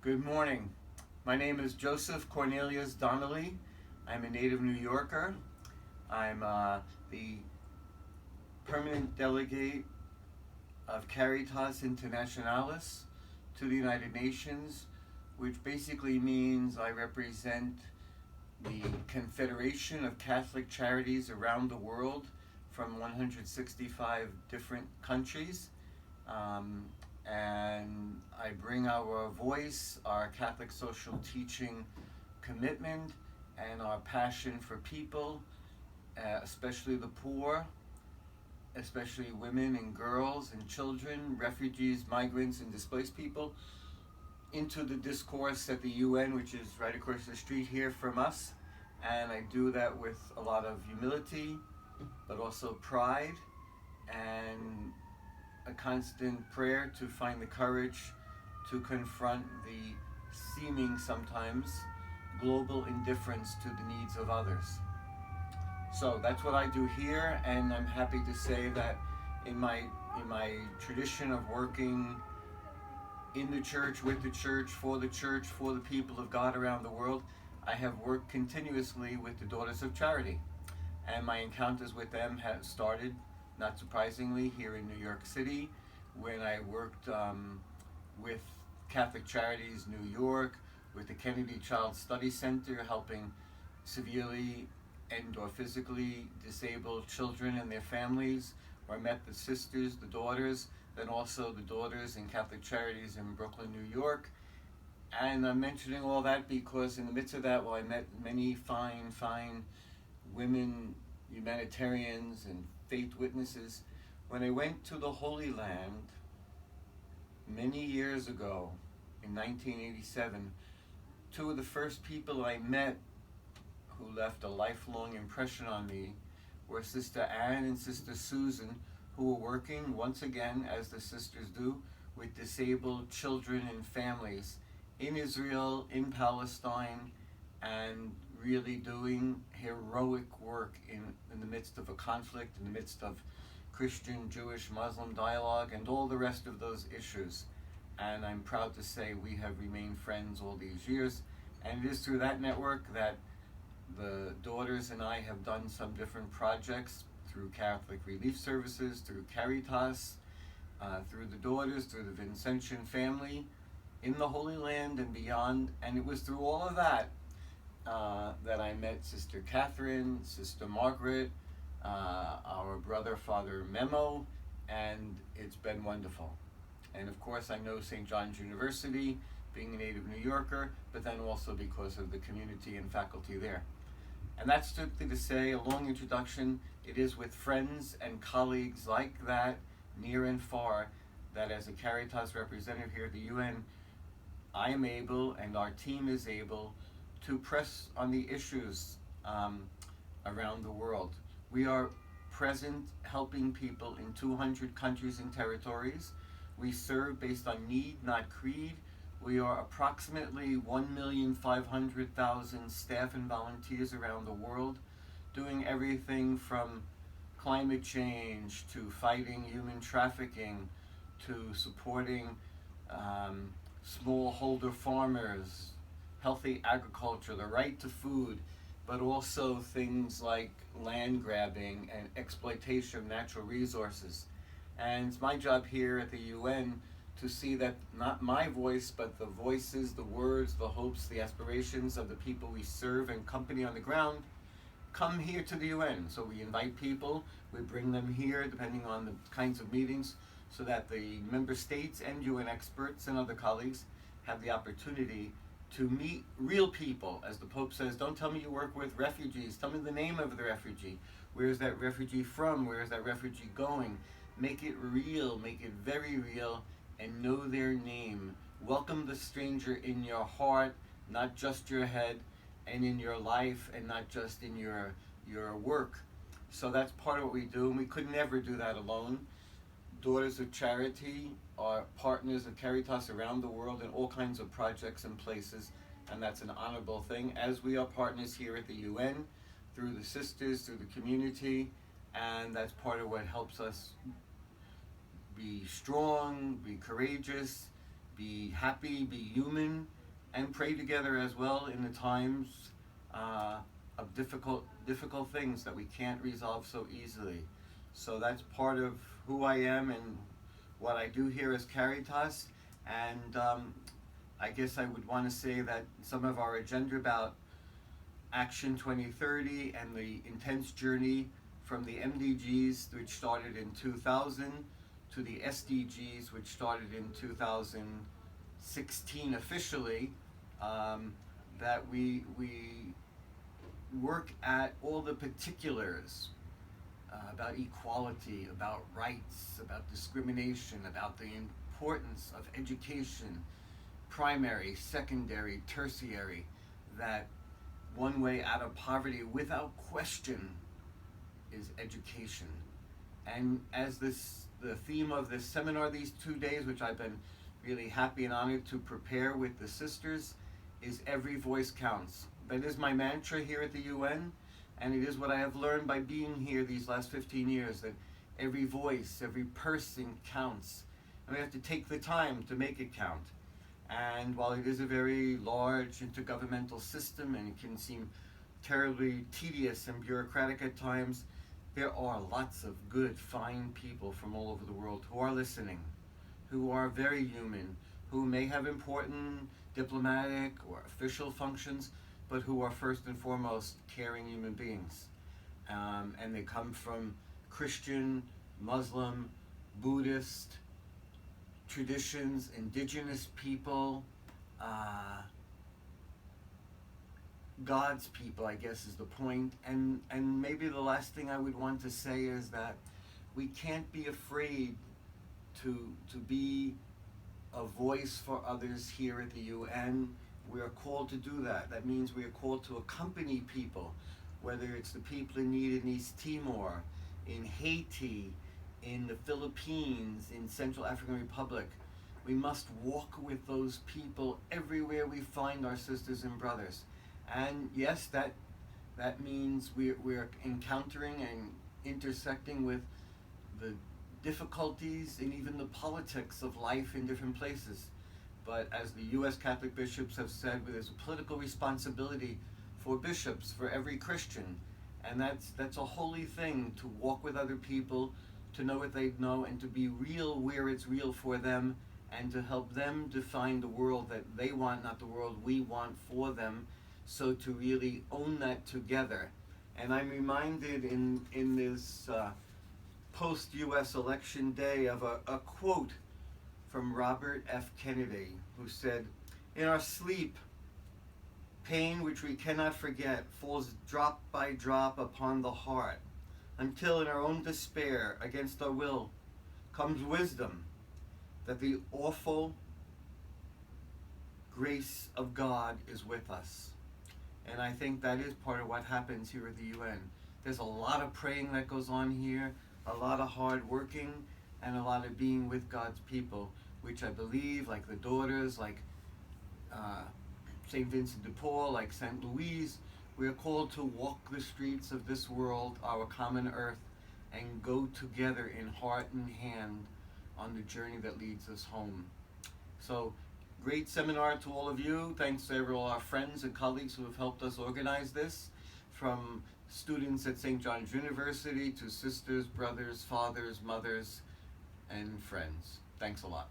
Good morning. My name is Joseph Cornelius Donnelly. I'm a native New Yorker. I'm the permanent delegate of Caritas Internationalis to the United Nations, which basically means I represent the Confederation of Catholic Charities around the world from 165 different countries. And I bring our voice, our Catholic social teaching commitment, and our passion for people, especially the poor, especially women and girls and children, refugees, migrants, and displaced people, into the discourse at the UN, which is right across the street here from us. And I do that with a lot of humility, but also pride, and a constant prayer to find the courage to confront the seeming sometimes global indifference to the needs of others. So that's what I do here, and I'm happy to say that in my tradition of working in the church, with the church, for the people of God around the world, I have worked continuously with the Daughters of Charity, and my encounters with them have started, not surprisingly, here in New York City, when I worked with Catholic Charities New York, with the Kennedy Child Study Center, helping severely and or physically disabled children and their families, where I met the sisters, the daughters, then also the daughters in Catholic Charities in Brooklyn, New York. And I'm mentioning all that because in the midst of that, I met many fine women, humanitarians, and faith witnesses. When I went to the Holy Land many years ago, in 1987, two of the first people I met who left a lifelong impression on me were Sister Anne and Sister Susan, who were working, once again, as the sisters do, with disabled children and families in Israel, in Palestine, and really doing heroic work in the midst of a conflict, in the midst of Christian, Jewish, Muslim dialogue, and all the rest of those issues. And I'm proud to say we have remained friends all these years. And it is through that network that the daughters and I have done some different projects through Catholic Relief Services, through Caritas, through the daughters, through the Vincentian family, in the Holy Land and beyond. And it was through all of that that I met Sister Catherine, Sister Margaret, our brother Father Memo, and it's been wonderful. And of course I know St. John's University, being a native New Yorker, but then also because of the community and faculty there. And that's strictly to say, a long introduction, it is with friends and colleagues like that, near and far, that as a Caritas representative here at the UN, I am able, and our team is able, to press on the issues around the world. We are present helping people in 200 countries and territories. We serve based on need, not creed. We are approximately 1,500,000 staff and volunteers around the world, doing everything from climate change to fighting human trafficking to supporting smallholder farmers, healthy agriculture, the right to food, but also things like land grabbing and exploitation of natural resources. And it's my job here at the UN to see that not my voice, but the voices, the words, the hopes, the aspirations of the people we serve and company on the ground come here to the UN. So we invite people, we bring them here depending on the kinds of meetings, so that the member states and UN experts and other colleagues have the opportunity to meet real people. As the Pope says, don't tell me you work with refugees, tell me the name of the refugee. Where is that refugee from? Where is that refugee going? Make it real, make it very real, and know their name. Welcome the stranger in your heart, not just your head, and in your life, and not just in your work. So that's part of what we do, and we could never do that alone. Daughters of Charity are partners of Caritas around the world in all kinds of projects and places, and that's an honorable thing, as we are partners here at the UN, through the sisters, through the community, and that's part of what helps us be strong, be courageous, be happy, be human, and pray together as well in the times of difficult things that we can't resolve so easily. So that's part of who I am and what I do here as Caritas. And I guess I would want to say that some of our agenda about Action 2030 and the intense journey from the MDGs, which started in 2000, to the SDGs, which started in 2016 officially, that we work at all the particulars about equality, about rights, about discrimination, about the importance of education, primary, secondary, tertiary, that one way out of poverty without question is education. And as the theme of this seminar these 2 days, which I've been really happy and honored to prepare with the sisters, is every voice counts. That is my mantra here at the UN, and it is what I have learned by being here these last 15 years, that every voice, every person counts. And we have to take the time to make it count. And while it is a very large intergovernmental system and it can seem terribly tedious and bureaucratic at times, there are lots of good, fine people from all over the world who are listening, who are very human, who may have important diplomatic or official functions, but who are first and foremost caring human beings. And they come from Christian, Muslim, Buddhist traditions, indigenous people, God's people, I guess is the point. And maybe the last thing I would want to say is that we can't be afraid to be a voice for others here at the UN. We are called to do that. That means we are called to accompany people, whether it's the people in need in East Timor, in Haiti, in the Philippines, in Central African Republic. We must walk with those people everywhere we find our sisters and brothers. And yes, that means we're encountering and intersecting with the difficulties and even the politics of life in different places. But as the U.S. Catholic bishops have said, there's a political responsibility for bishops, for every Christian. And that's a holy thing, to walk with other people, to know what they know, and to be real where it's real for them, and to help them define the world that they want, not the world we want for them. So to really own that together. And I'm reminded in this post-U.S. election day of a quote from Robert F. Kennedy, who said, "In our sleep, pain which we cannot forget falls drop by drop upon the heart, until in our own despair, against our will, comes wisdom, that the awful grace of God is with us." And I think that is part of what happens here at the UN. There's a lot of praying that goes on here, a lot of hard working, and a lot of being with God's people, which I believe, like the daughters, like St. Vincent de Paul, like St. Louise, we are called to walk the streets of this world, our common earth, and go together in heart and hand on the journey that leads us home. So, great seminar to all of you. Thanks to all our friends and colleagues who have helped us organize this, from students at St. John's University to sisters, brothers, fathers, mothers, and friends. Thanks a lot.